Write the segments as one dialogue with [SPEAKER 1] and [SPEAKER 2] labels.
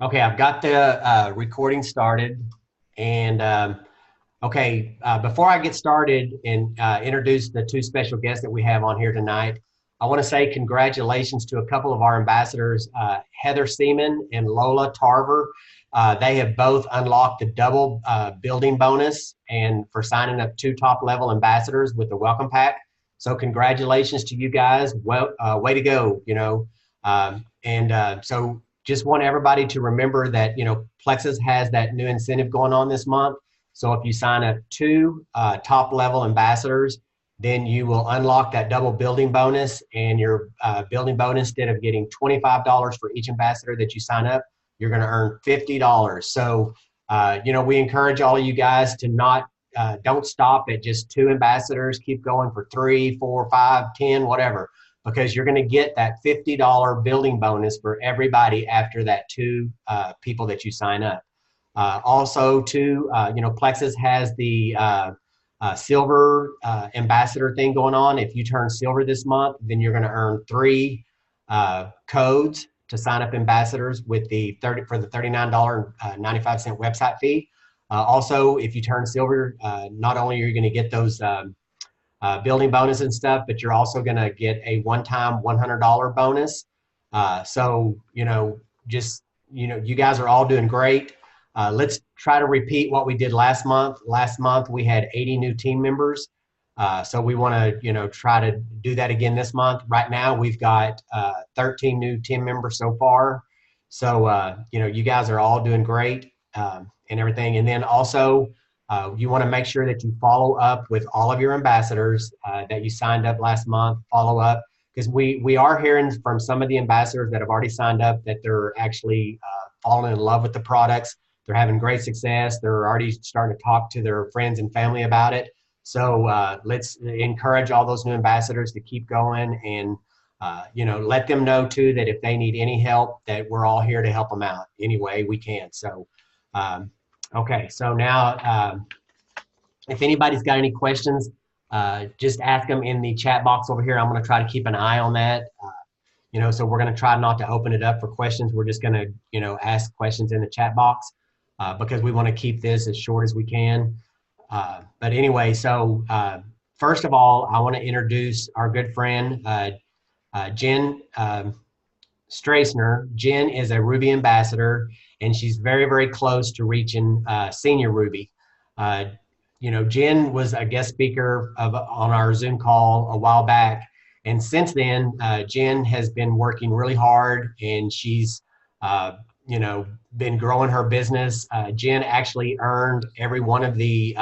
[SPEAKER 1] Okay, I've got the recording started. And okay, before I get started and introduce the two special guests that we have on here tonight, I want to say congratulations to a couple of our ambassadors, Heather Seaman and Lola Tarver. They have both unlocked the double building bonus and for signing up two top level ambassadors with the welcome pack. So congratulations to you guys. Well, way to go, so just want everybody to remember that, Plexus has that new incentive going on this month. So if you sign up two top level ambassadors, then you will unlock that double building bonus, and your building bonus, instead of getting $25 for each ambassador that you sign up, you're going to earn $50. So, we encourage all of you guys to don't stop at just two ambassadors. Keep going for 3, 4, 5, 10, whatever, because you're going to get that $50 building bonus for everybody after that two people that you sign up. Also, too, Plexus has the silver ambassador thing going on. If you turn silver this month, then you're going to earn 3 codes to sign up ambassadors with the $39.95 website fee. Also, if you turn silver, not only are you going to get those building bonus and stuff, but you're also going to get a one-time $100 bonus. You guys are all doing great. Let's try to repeat what we did last month. Last month we had 80 new team members. So we want to, try to do that again this month. Right now we've got 13 new team members so far. So, you guys are all doing great and everything. And then also, you want to make sure that you follow up with all of your ambassadors that you signed up last month. Follow up, because we are hearing from some of the ambassadors that have already signed up that they're actually falling in love with the products. They're having great success. They're already starting to talk to their friends and family about it. So let's encourage all those new ambassadors to keep going, and let them know too that if they need any help, that we're all here to help them out any way we can. So. Okay, so now if anybody's got any questions, just ask them in the chat box over here. I'm going to try to keep an eye on that. So we're going to try not to open it up for questions. We're just going to, ask questions in the chat box because we want to keep this as short as we can. But anyway, so first of all, I want to introduce our good friend, Jen Strassner. Jen is a Ruby ambassador, and she's very, very close to reaching senior Ruby. Jen was a guest speaker on our Zoom call a while back, and since then, Jen has been working really hard, and she's, been growing her business. Jen actually earned every one of the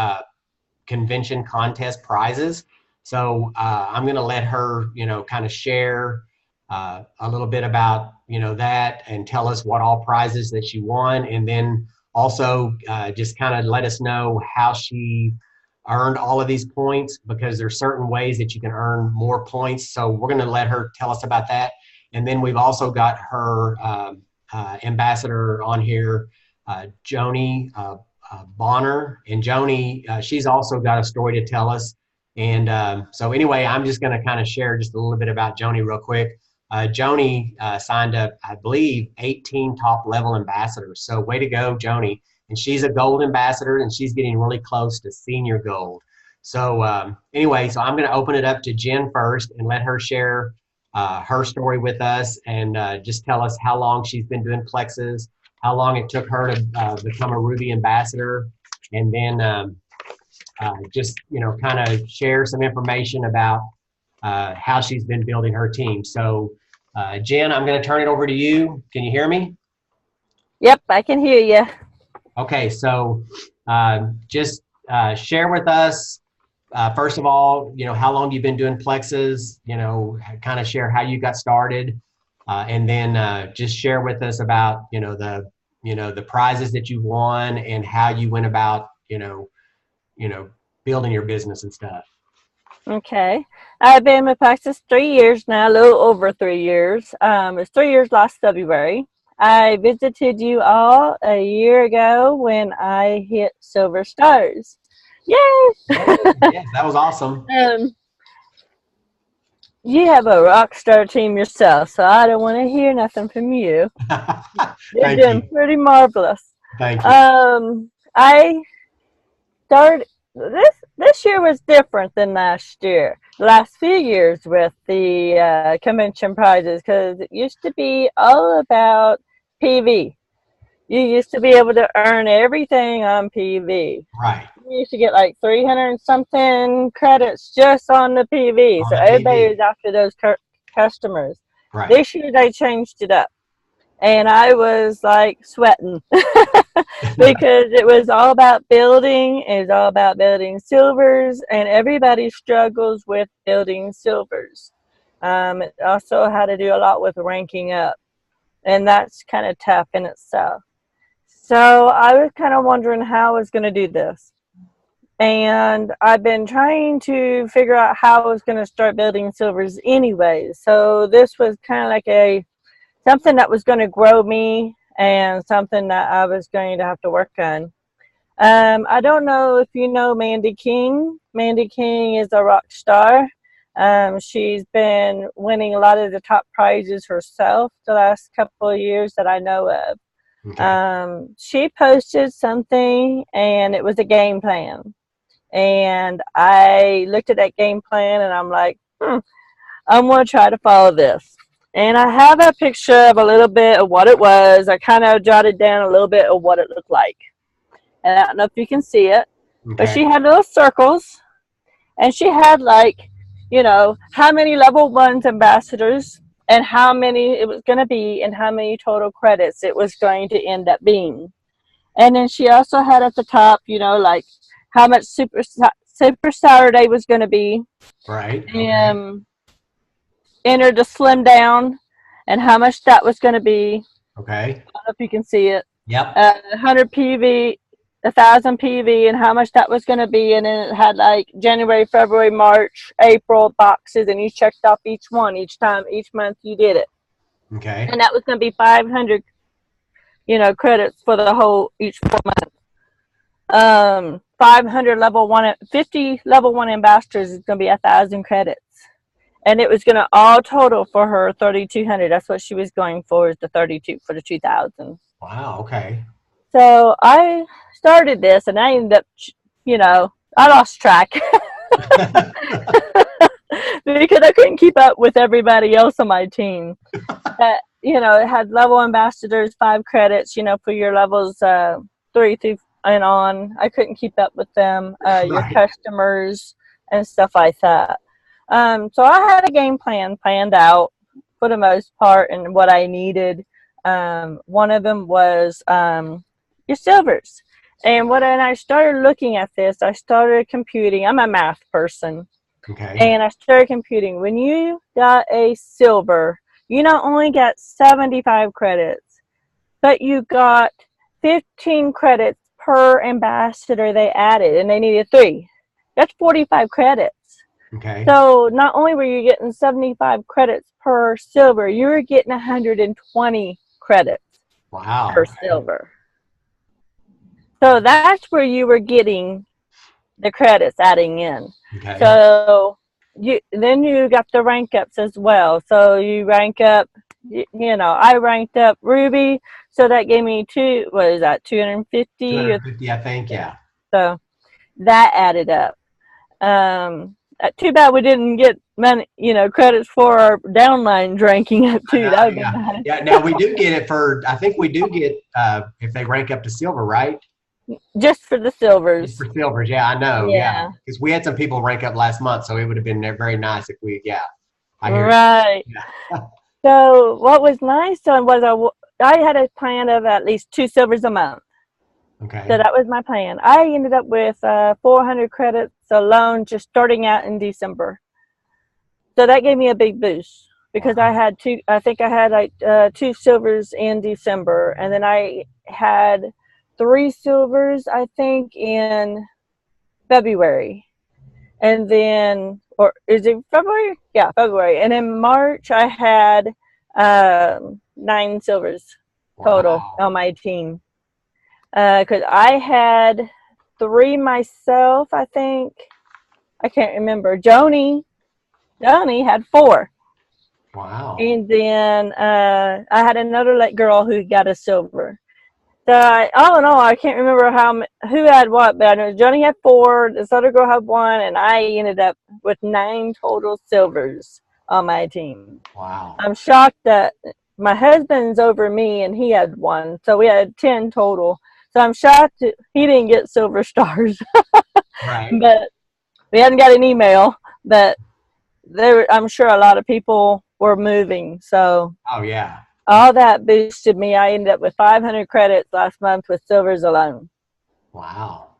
[SPEAKER 1] convention contest prizes. So I'm going to let her, kind of share a little bit about that, and tell us what all prizes that she won, and then also just kind of let us know how she earned all of these points, because there's certain ways that you can earn more points. So we're going to let her tell us about that. And then we've also got her ambassador on here, Joni Bonner. And Joni, she's also got a story to tell us. And so anyway, I'm just going to kind of share just a little bit about Joni real quick. Joni signed up, I believe, 18 top level ambassadors. So way to go, Joni. And she's a gold ambassador, and she's getting really close to senior gold. So anyway, so I'm going to open it up to Jen first and let her share her story with us, and just tell us how long she's been doing Plexus, how long it took her to become a Ruby ambassador, and then just, kind of share some information about how she's been building her team. So Jen, I'm going to turn it over to you. Can you hear me?
[SPEAKER 2] Yep, I can hear you.
[SPEAKER 1] Okay, so just share with us, first of all, how long you've been doing Plexus, kind of share how you got started, and then just share with us about, the prizes that you won and how you went about, building your business and stuff.
[SPEAKER 2] Okay. I've been with Praxis 3 years now, a little over 3 years. It's 3 years last February. I visited you all a year ago when I hit Silver Stars. Yay!
[SPEAKER 1] Yes, that was awesome.
[SPEAKER 2] You have a rock star team yourself, so I don't want to hear nothing from you. You're
[SPEAKER 1] Thank
[SPEAKER 2] doing
[SPEAKER 1] you.
[SPEAKER 2] pretty marvelous.
[SPEAKER 1] Thank you.
[SPEAKER 2] I started this year was different than last year. The last few years with the convention prizes, because it used to be all about PV. You used to be able to earn everything on PV.
[SPEAKER 1] Right.
[SPEAKER 2] You used to get like 300 and something credits just on the PV.
[SPEAKER 1] On
[SPEAKER 2] So
[SPEAKER 1] the
[SPEAKER 2] everybody was
[SPEAKER 1] PV.
[SPEAKER 2] after those customers.
[SPEAKER 1] Right.
[SPEAKER 2] This year they changed it up. And I was like sweating because it was all about building. It was all about building silvers, and everybody struggles with building silvers. It also had to do a lot with ranking up, and that's kind of tough in itself. So I was kind of wondering how I was going to do this. And I've been trying to figure out how I was going to start building silvers anyway. So this was kind of like a something that was going to grow me and something that I was going to have to work on. I don't know if you know Mandy King. Mandy King is a rock star. She's been winning a lot of the top prizes herself the last couple of years that I know of.
[SPEAKER 1] Okay.
[SPEAKER 2] She posted something and it was a game plan. And I looked at that game plan and I'm like, I'm going to try to follow this. And I have a picture of a little bit of what it was. I kind of jotted down a little bit of what it looked like. And I don't know if you can see it, but
[SPEAKER 1] Okay.
[SPEAKER 2] she had little circles and she had like, how many level ones ambassadors and how many it was going to be and how many total credits it was going to end up being. And then she also had at the top, like how much Super Saturday was going to be,
[SPEAKER 1] Right. Okay.
[SPEAKER 2] and entered the slim down and how much that was going to be.
[SPEAKER 1] Okay.
[SPEAKER 2] I don't know if you can see it.
[SPEAKER 1] Yep.
[SPEAKER 2] 100 PV, 1,000 PV, and how much that was going to be. And then it had like January, February, March, April boxes, and you checked off each one each time, each month you did it.
[SPEAKER 1] Okay.
[SPEAKER 2] And that was going to be 500, credits for the whole each 4 months. 500 level one, 50 level one ambassadors is going to be 1,000 credits. And it was going to all total for her 3,200. That's what she was going for, is the 32 for the 2,000.
[SPEAKER 1] Wow. Okay.
[SPEAKER 2] So I started this, and I ended up, I lost track because I couldn't keep up with everybody else on my team. It had level ambassadors, 5 credits, for your levels 3 through and on. I couldn't keep up with them, your
[SPEAKER 1] Right.
[SPEAKER 2] customers and stuff like that. So I had a game plan planned out for the most part and what I needed. One of them was your silvers. And when I started looking at this, I started computing. I'm a math person.
[SPEAKER 1] Okay.
[SPEAKER 2] And I started computing. When you got a silver, you not only got 75 credits, but you got 15 credits per ambassador they added, and they needed 3. That's 45 credits.
[SPEAKER 1] Okay.
[SPEAKER 2] So not only were you getting 75 credits per silver, you were getting 120 credits
[SPEAKER 1] Wow.
[SPEAKER 2] per
[SPEAKER 1] Okay.
[SPEAKER 2] silver. So that's where you were getting the credits adding in.
[SPEAKER 1] Okay.
[SPEAKER 2] So you got the rank ups as well. So you rank up, I ranked up Ruby, so that gave me 250 or
[SPEAKER 1] 250, I think.
[SPEAKER 2] yeah.
[SPEAKER 1] Yeah.
[SPEAKER 2] So that added up. Too bad we didn't get many, credits for our downline ranking up
[SPEAKER 1] I
[SPEAKER 2] too.
[SPEAKER 1] know.
[SPEAKER 2] That would be
[SPEAKER 1] Yeah.
[SPEAKER 2] nice.
[SPEAKER 1] Yeah. Now we do get it for. I think we do get if they rank up to silver, right?
[SPEAKER 2] Just for the
[SPEAKER 1] Just
[SPEAKER 2] silvers.
[SPEAKER 1] for silvers. Yeah, I know. Yeah,
[SPEAKER 2] Yeah.
[SPEAKER 1] because we had some people rank up last month, so it would have been very nice if we. Yeah, I hear you.
[SPEAKER 2] Right.
[SPEAKER 1] Yeah.
[SPEAKER 2] So what was nice was I had a plan of at least 2 silvers a month. So
[SPEAKER 1] Okay.
[SPEAKER 2] that was my plan. I ended up with 400 credits alone just starting out in December. So that gave me a big boost because I
[SPEAKER 1] Wow.
[SPEAKER 2] had two. I think I had like 2 silvers in December, and then I had 3 silvers, I think, in February, and then or is it February? Yeah, February, and in March I had 9 silvers total
[SPEAKER 1] Wow.
[SPEAKER 2] on my team because I had 3 myself. I think I can't remember. Joni Joni had 4.
[SPEAKER 1] Wow.
[SPEAKER 2] And then I had another girl who got a silver. So I don't know. I can't remember who had what, but I know Joni had 4. This other girl had 1, and I ended up with 9 total silvers on my team.
[SPEAKER 1] Wow.
[SPEAKER 2] I'm shocked that my husband's over me, and he had 1, so we had 10 total. So I'm shocked that he didn't get silver stars,
[SPEAKER 1] Right.
[SPEAKER 2] but we hadn't got an email. But I'm sure a lot of people were moving, so
[SPEAKER 1] Oh yeah.
[SPEAKER 2] all that boosted me. I ended up with 500 credits last month with silvers alone.
[SPEAKER 1] Wow.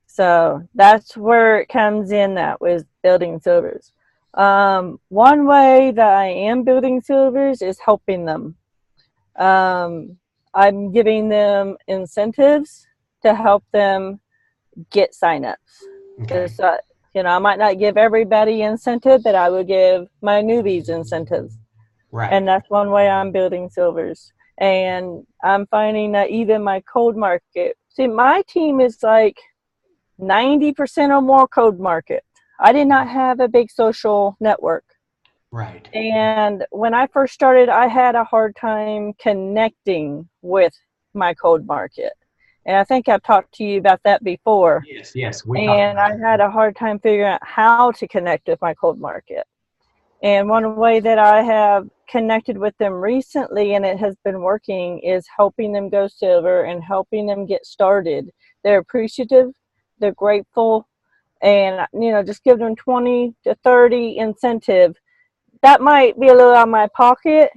[SPEAKER 2] So that's where it comes in. That was building silvers. One way that I am building silvers is helping them. I'm giving them incentives to help them get signups.
[SPEAKER 1] Okay.
[SPEAKER 2] I might not give everybody incentive, but I would give my newbies incentives.
[SPEAKER 1] Right.
[SPEAKER 2] And that's one way I'm building silvers. And I'm finding that even my cold market, see, my team is like 90% or more cold market. I did not have a big social network.
[SPEAKER 1] Right.
[SPEAKER 2] And when I first started, I had a hard time connecting with my cold market. And I think I've talked to you about that before.
[SPEAKER 1] Yes. Yes. We talked
[SPEAKER 2] And
[SPEAKER 1] about
[SPEAKER 2] I had a hard time figuring out how to connect with my cold market. And one way that I have connected with them recently, and it has been working, is helping them go silver and helping them get started. They're appreciative, they're grateful, and just give them 20 to 30 incentive. That might be a little out of my pocket,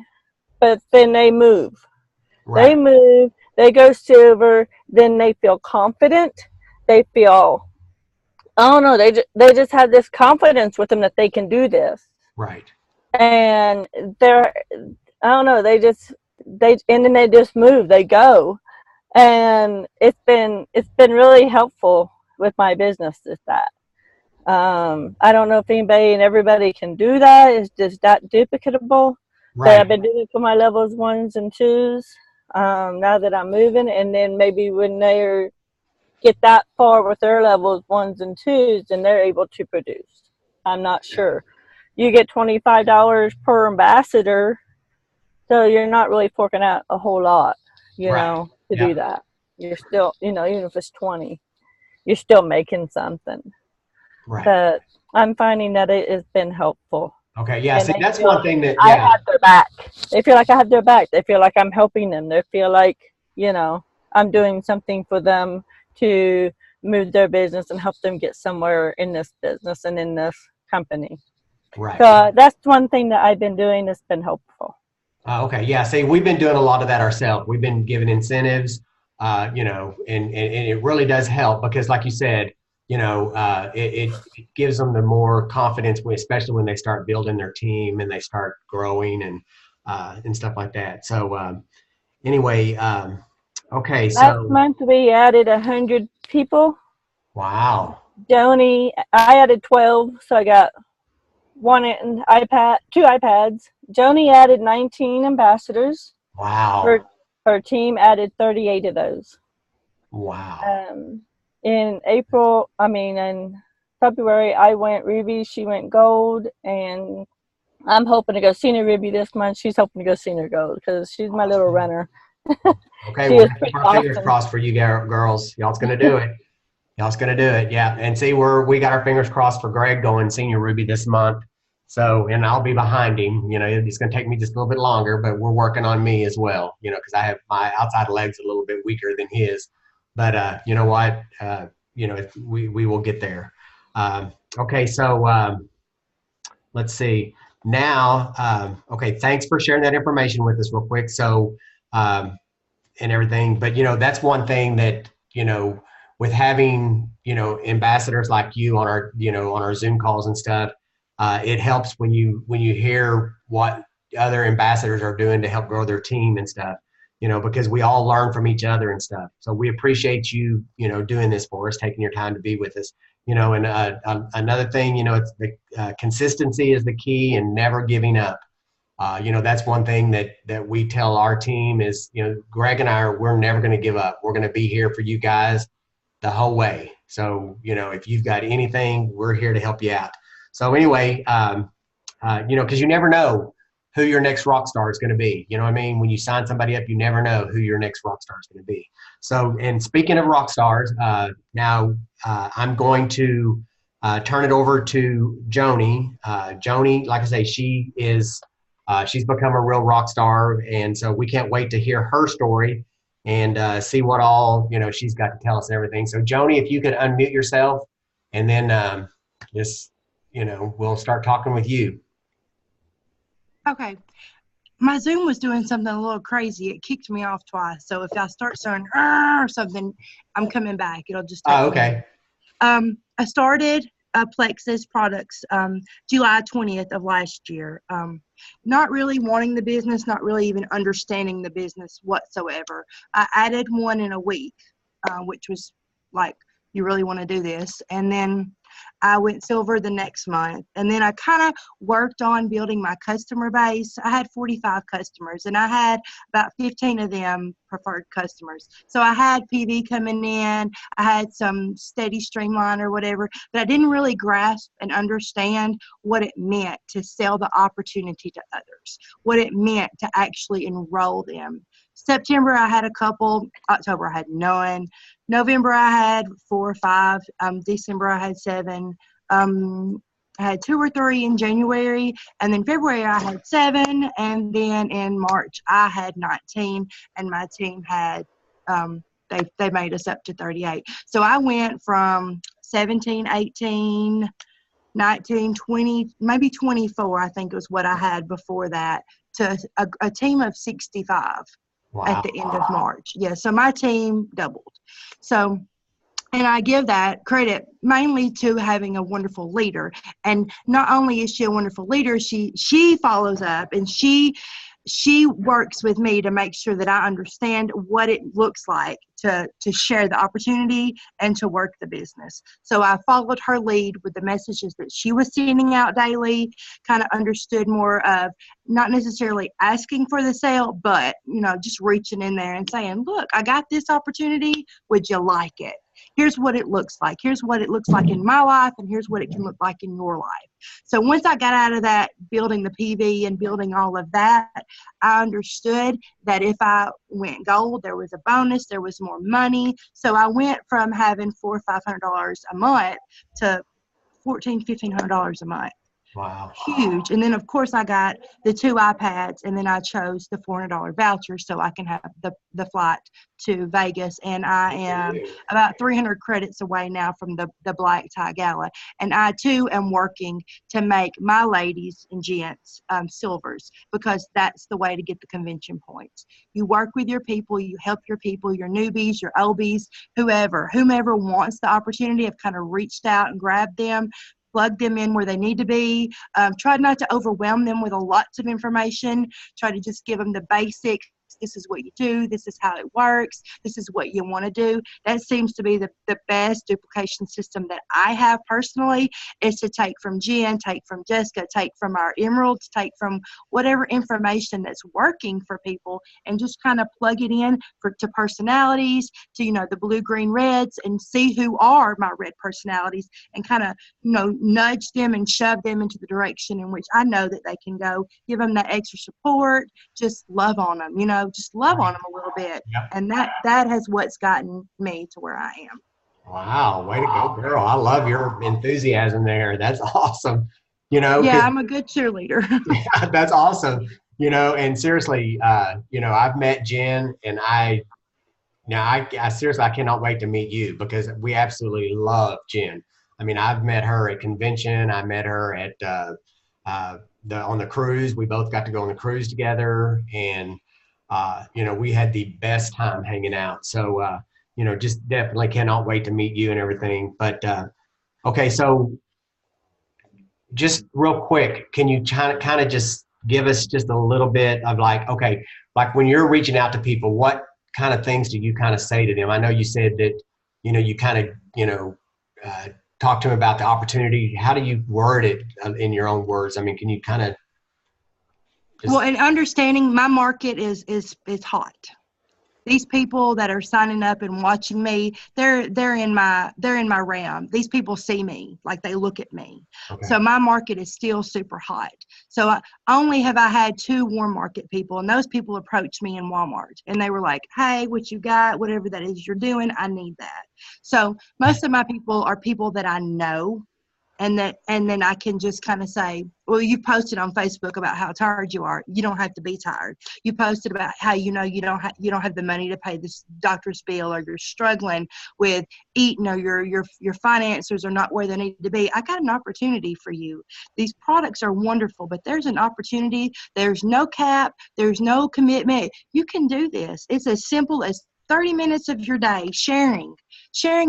[SPEAKER 2] but then they move. They
[SPEAKER 1] Right.
[SPEAKER 2] move, they go silver, then they feel confident. They feel, I don't know, they just have this confidence with them that they can do this.
[SPEAKER 1] Right.
[SPEAKER 2] And they're, I don't know, and then they just move, they go. And it's been really helpful with my business with that. I don't know if anybody and everybody can do that. It's just that duplicatable. But I've
[SPEAKER 1] Right.
[SPEAKER 2] been doing it for my levels 1s and 2s. Now that I'm moving, and then maybe when they get that far with their levels 1s and 2s, then they're able to produce. I'm not sure. You get $25 per ambassador, so you're not really forking out a whole lot,
[SPEAKER 1] Right.
[SPEAKER 2] to do
[SPEAKER 1] Yeah.
[SPEAKER 2] that. You're still, even if it's 20, you're still making something.
[SPEAKER 1] Right.
[SPEAKER 2] But I'm finding that it has been helpful.
[SPEAKER 1] Okay. Yeah.
[SPEAKER 2] And
[SPEAKER 1] See,
[SPEAKER 2] they
[SPEAKER 1] that's
[SPEAKER 2] feel
[SPEAKER 1] one
[SPEAKER 2] like
[SPEAKER 1] thing that,
[SPEAKER 2] I
[SPEAKER 1] yeah.
[SPEAKER 2] have their back. They feel like I have their back. They feel like I'm helping them. They feel like, I'm doing something for them to move their business and help them get somewhere in this business and in this company.
[SPEAKER 1] Right.
[SPEAKER 2] So that's one thing that I've been doing that's been helpful.
[SPEAKER 1] Okay. Yeah. See, we've been doing a lot of that ourselves. We've been giving incentives, and it really does help because, like you said, it gives them the more confidence, especially when they start building their team and they start growing and stuff like that. So anyway, okay.
[SPEAKER 2] Last
[SPEAKER 1] So
[SPEAKER 2] month we added 100 people.
[SPEAKER 1] wow,
[SPEAKER 2] I added 12, so I got two iPads. Joni added 19 ambassadors. Her
[SPEAKER 1] wow,
[SPEAKER 2] her team added 38 of those.
[SPEAKER 1] wow.
[SPEAKER 2] Um, in February, I went ruby. She went gold, and I'm hoping to go senior ruby this month. She's hoping to go senior gold because she's my little
[SPEAKER 1] Awesome.
[SPEAKER 2] runner.
[SPEAKER 1] Okay,
[SPEAKER 2] She
[SPEAKER 1] we're
[SPEAKER 2] is
[SPEAKER 1] gonna keep
[SPEAKER 2] pretty
[SPEAKER 1] our fingers
[SPEAKER 2] awesome.
[SPEAKER 1] crossed for you girls. Y'all's gonna do it. Y'all's gonna do it. Yeah. And see, we got our fingers crossed for Greg going senior Ruby this month. So, and I'll be behind him. It's gonna take me just a little bit longer, but we're working on me as well. Because I have my outside legs a little bit weaker than his. But you know what? We will get there. Okay, so let's see. Now, okay, thanks for sharing that information with us real quick. So, um, and everything. But that's one thing that with having ambassadors like you on our Zoom calls and stuff. It helps when you hear what other ambassadors are doing to help grow their team and stuff. Because we all learn from each other and stuff. So we appreciate you doing this for us, taking your time to be with us. And another thing, it's the consistency is the key and never giving up. That's one thing that we tell our team is, Greg and we're never going to give up. We're going to be here for you guys the whole way. So, if you've got anything, we're here to help you out. So anyway, because you never know who your next rock star is going to be. You know what I mean? When you sign somebody up, you never know who your next rock star is going to be. So, and speaking of rock stars, now I'm going to turn it over to Joni. Joni, like I say, she's become a real rock star, and so we can't wait to hear her story and see what all she's got to tell us and everything. So, Joni, if you could unmute yourself, and then we'll start talking with you.
[SPEAKER 3] Okay. My Zoom was doing something a little crazy. It kicked me off twice. So if I start saying or something, I'm coming back. It'll just take
[SPEAKER 1] okay.
[SPEAKER 3] I started Plexus Products July 20th of last year. Not really wanting the business, not really even understanding the business whatsoever. I added one in a week, which was like, you really want to do this. And then I went silver the next month. And then I kind of worked on building my customer base. I had 45 customers, and I had about 15 of them preferred customers. So I had PV coming in. I had some steady streamline or whatever, but I didn't really grasp and understand what it meant to sell the opportunity to others, what it meant to actually enroll them. September, I had a couple. October, I had none. November, I had 4 or 5. December, I had 7. I had 2 or 3 in January. And then February, I had 7. And then in March, I had 19. And my team had, they made us up to 38. So I went from 17, 18, 19, 20, maybe 24, I think was what I had before that, to a team of 65. Wow. At the end of March. Yeah, so my team doubled. So, and I give that credit mainly to having a wonderful leader. And not only is she a wonderful leader, she follows up, and she works with me to make sure that I understand what it looks like to share the opportunity and to work the business. So I followed her lead with the messages that she was sending out daily, kind of understood more of not necessarily asking for the sale, but, just reaching in there and saying, look, I got this opportunity. Would you like it? Here's what it looks like. Here's what it looks like in my life, and here's what it can look like in your life. So once I got out of that, building the PV and building all of that, I understood that if I went gold, there was a bonus, there was more money. So I went from having $400 or $500 a month to $1,400, $1,500 a month.
[SPEAKER 1] Wow.
[SPEAKER 3] Huge. And then, of course, I got the 2 iPads, and then I chose the $400 voucher so I can have the flight to Vegas. And I am about 300 credits away now from the Black Tie Gala. And I, too, am working to make my ladies and gents silvers, because that's the way to get the convention points. You work with your people, you help your people, your newbies, your oldies, whomever wants the opportunity. I've kind of reached out and grabbed them, plug them in where they need to be. Try not to overwhelm them with lots of information. Try to just give them the basics. This is what you do. This is how it works. This is what you want to do. That seems to be the best duplication system that I have personally, is to take from Jen, take from Jessica, take from our emeralds, take from whatever information that's working for people, and just kind of plug it in to personalities, to, the blue, green, reds, and see who are my red personalities, and kind of, nudge them and shove them into the direction in which I know that they can go. Give them that extra support. Just love on them, just love on them a little bit.
[SPEAKER 1] Yep.
[SPEAKER 3] And that has what's gotten me to where I am.
[SPEAKER 1] Wow. Way to go, girl. I love your enthusiasm there. That's awesome.
[SPEAKER 3] Yeah, I'm a good cheerleader.
[SPEAKER 1] Yeah, that's awesome. And seriously, I've met Jen, and I seriously, I cannot wait to meet you, because we absolutely love Jen. I mean, I've met her at convention. I met her at on the cruise. We both got to go on the cruise together, and we had the best time hanging out. So, just definitely cannot wait to meet you and everything. But, okay, so just real quick, can you kind of just give us just a little bit of like when you're reaching out to people, what kind of things do you kind of say to them? I know you said that, you kind of, talk to them about the opportunity. How do you word it in your own words? I mean, can you kind of
[SPEAKER 3] Well, and understanding my market is hot. these people that are signing up and watching me, they're in my realm. These people see me, like they look at me.
[SPEAKER 1] Okay.
[SPEAKER 3] So my market is still super hot. So only have I had 2 warm market people, and those people approached me in Walmart, and they were like, "Hey, what you got? Whatever that is you're doing, I need that." So most of my people are people that I know. And then I can just kind of say, well, you posted on Facebook about how tired you are. You don't have to be tired. You posted about how you don't have the money to pay this doctor's bill, or you're struggling with eating, or your finances are not where they need to be. I got an opportunity for you. These products are wonderful, but there's an opportunity. There's no cap. There's no commitment. You can do this. It's as simple as 30 minutes of your day sharing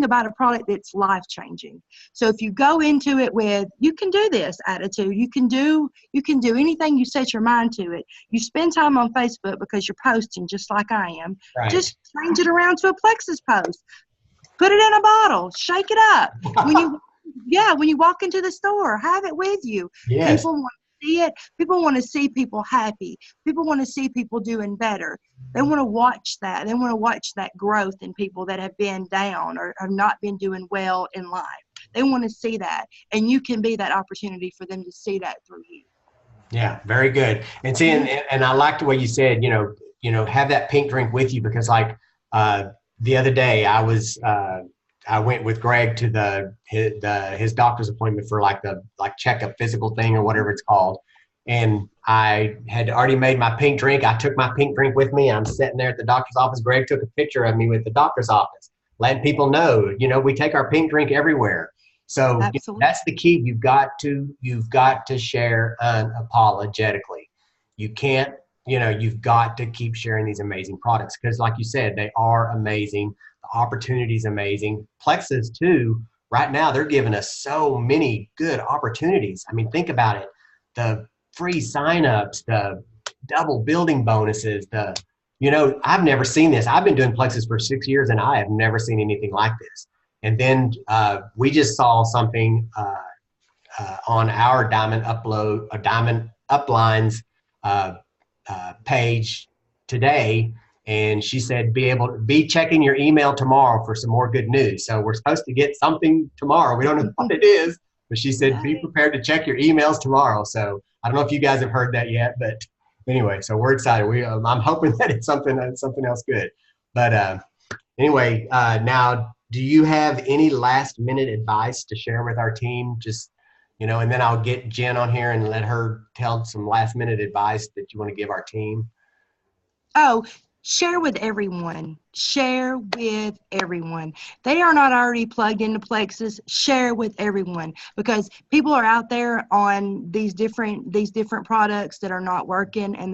[SPEAKER 3] about a product that's life-changing. So if you go into it with, you can do this attitude, you can do anything you set your mind to it. You spend time on Facebook because you're posting just like I am.
[SPEAKER 1] Right.
[SPEAKER 3] Just change it around to a Plexus post. Put it in a bottle. Shake it up. When you walk into the store, have it with you.
[SPEAKER 1] Yes.
[SPEAKER 3] People want to see it. People want to see people happy. People want to see people doing better. They want to watch that. They want to watch that growth in people that have been down or have not been doing well in life. They want to see that, and you can be that opportunity for them to see that through you.
[SPEAKER 1] Yeah, very good. And see, and I liked the way you said, have that pink drink with you, because like the other day I went with Greg to his doctor's appointment for like checkup physical thing or whatever it's called. And I had already made my pink drink. I took my pink drink with me. I'm sitting there at the doctor's office. Greg took a picture of me with the doctor's office, letting people know, we take our pink drink everywhere. So that's the key. You've got to share unapologetically. You can't, you've got to keep sharing these amazing products, because like you said, they are amazing. The opportunity is amazing. Plexus too, right now, they're giving us so many good opportunities. I mean, think about it. The free signups, the double building bonuses, I've never seen this. I've been doing Plexus for 6 years, and I have never seen anything like this. And then we just saw something on our Diamond Upline's page today, and she said, be checking your email tomorrow for some more good news. So we're supposed to get something tomorrow. We don't know what it is, but she said, be prepared to check your emails tomorrow. So I don't know if you guys have heard that yet, but anyway, so we're excited. I'm hoping that it's something else good. But anyway, now, do you have any last minute advice to share with our team? Just, and then I'll get Jen on here and let her tell some last minute advice that you want to give our team.
[SPEAKER 3] Oh, share with everyone. Share with everyone. They are not already plugged into Plexus. Share with everyone, because people are out there on these different products that are not working, and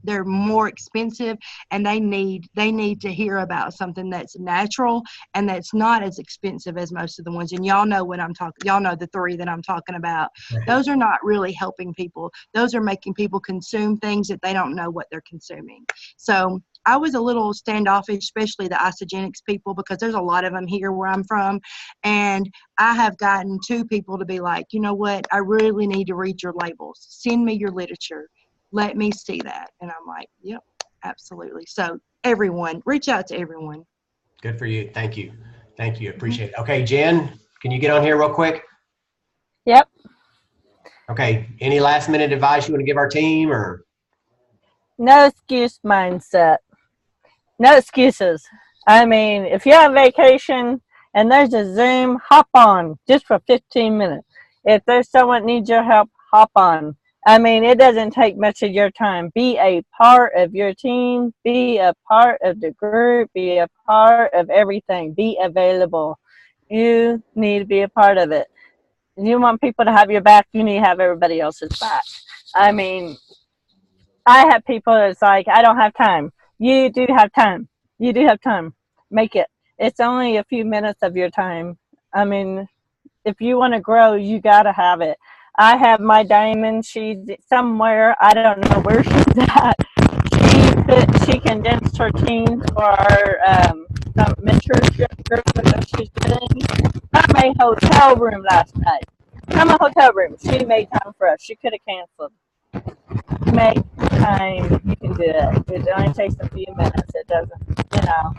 [SPEAKER 3] they're more expensive, and they need to hear about something that's natural and that's not as expensive as most of the ones. And y'all know what I'm talking. Y'all know the 3 that I'm talking about.
[SPEAKER 1] Right.
[SPEAKER 3] Those are not really helping people. Those are making people consume things that they don't know what they're consuming. So I was a little standoffish, especially the Isagenix people, because there's a lot of them here where I'm from. And I have gotten 2 people to be like, you know what, I really need to read your labels. Send me your literature. Let me see that. And I'm like, yep, absolutely. So everyone, reach out to everyone.
[SPEAKER 1] Good for you. Thank you. Appreciate it. Okay, Jen, can you get on here real quick?
[SPEAKER 2] Yep.
[SPEAKER 1] Okay. Any last minute advice you want to give our team, or?
[SPEAKER 2] No excuse mindset. No excuses. I mean, if you're on vacation and there's a Zoom, hop on just for 15 minutes. If there's someone that needs your help, hop on. I mean, it doesn't take much of your time. Be a part of your team. Be a part of the group. Be a part of everything. Be available. You need to be a part of it. You want people to have your back, you need to have everybody else's back. I mean, I have people that's like, I don't have time. You do have time. You do have time. Make it. It's only a few minutes of your time. I mean, if you want to grow, you got to have it. I have my diamond. She's somewhere. I don't know where she's at. She condensed her team for our mentorship group that she's doing. From a hotel room last night. From a hotel room. She made time for us. She could have canceled. Make time. You can do it. It only takes a few minutes. It doesn't, you know,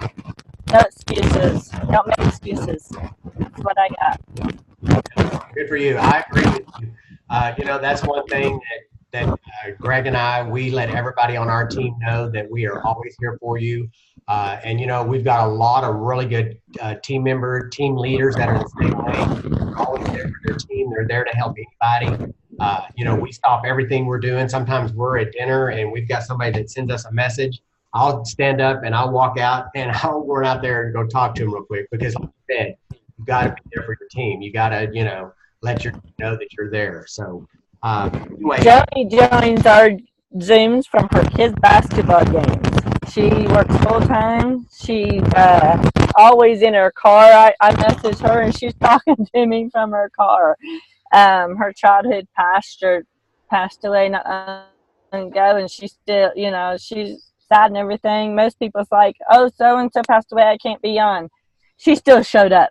[SPEAKER 2] no excuses. Don't make excuses. That's what I got.
[SPEAKER 1] Good for you. I agree with you. You know, that's one thing that Greg and I, we let everybody on our team know that we are always here for you. And, you know, we've got a lot of really good team leaders that are the same way. They're always there for their team. They're there to help anybody. You know, we stop everything we're doing. Sometimes we're at dinner and we've got somebody that sends us a message. I'll stand up and I'll walk out and I'll run out there and go talk to them real quick because, like you said, you got to be there for your team. You got to, you know know that you're there. So anyway,
[SPEAKER 2] Joni joins our Zooms from her kids' basketball games. She works full time. She's always in her car. I message her and she's talking to me from her car. Her childhood pastor passed away not long ago, and she's still, you know, she's sad and everything. Most people's like, oh, so and so passed away, I can't be on. She still showed up.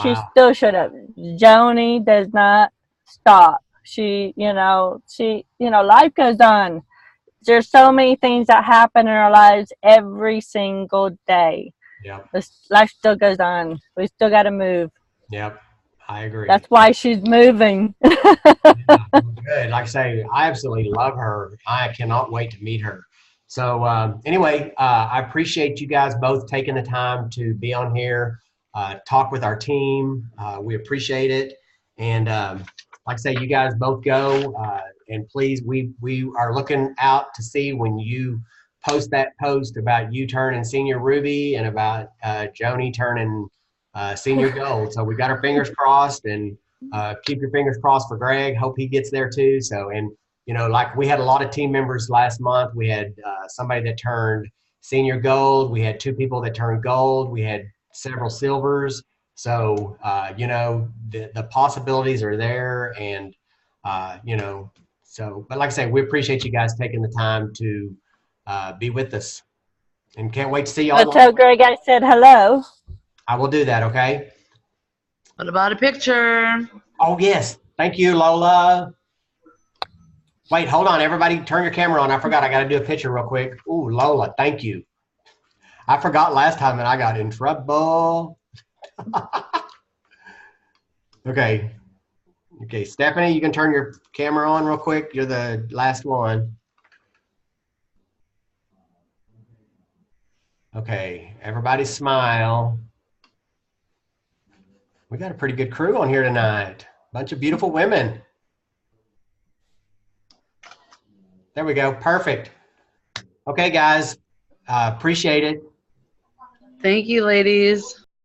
[SPEAKER 2] She
[SPEAKER 1] wow.
[SPEAKER 2] still showed up. Joni does not stop. Life goes on. There's so many things that happen in our lives every single day.
[SPEAKER 1] Yep.
[SPEAKER 2] Life still goes on. We still got to move.
[SPEAKER 1] Yep. I agree.
[SPEAKER 2] That's why she's moving.
[SPEAKER 1] Yeah, good. Like I say, I absolutely love her. I cannot wait to meet her. So anyway, I appreciate you guys both taking the time to be on here, talk with our team. We appreciate it. And like I say, you guys both go. And please, we are looking out to see when you post that post about you turning senior Ruby and about Joni turning senior gold. So we got our fingers crossed, and keep your fingers crossed for Greg. Hope he gets there too. So, and you know, like we had a lot of team members last month. We had somebody that turned senior gold. We had 2 people that turned gold. We had several silvers. So, you know, the possibilities are there, and you know, so. But like I say, we appreciate you guys taking the time to be with us, and can't wait to see you
[SPEAKER 2] I'll
[SPEAKER 1] all.
[SPEAKER 2] tell Greg I said hello.
[SPEAKER 1] I will do that. Okay.
[SPEAKER 4] What about a picture?
[SPEAKER 1] Oh, yes. Thank you, Lola. Wait, hold on. Everybody turn your camera on. I forgot. I got to do a picture real quick. Ooh, Lola, thank you. I forgot last time and I got in trouble. Okay. Okay, Stephanie, you can turn your camera on real quick. You're the last one. Okay, everybody smile. We got a pretty good crew on here tonight. Bunch of beautiful women. There we go. Perfect. Okay, guys. Appreciate it.
[SPEAKER 4] Thank you, ladies.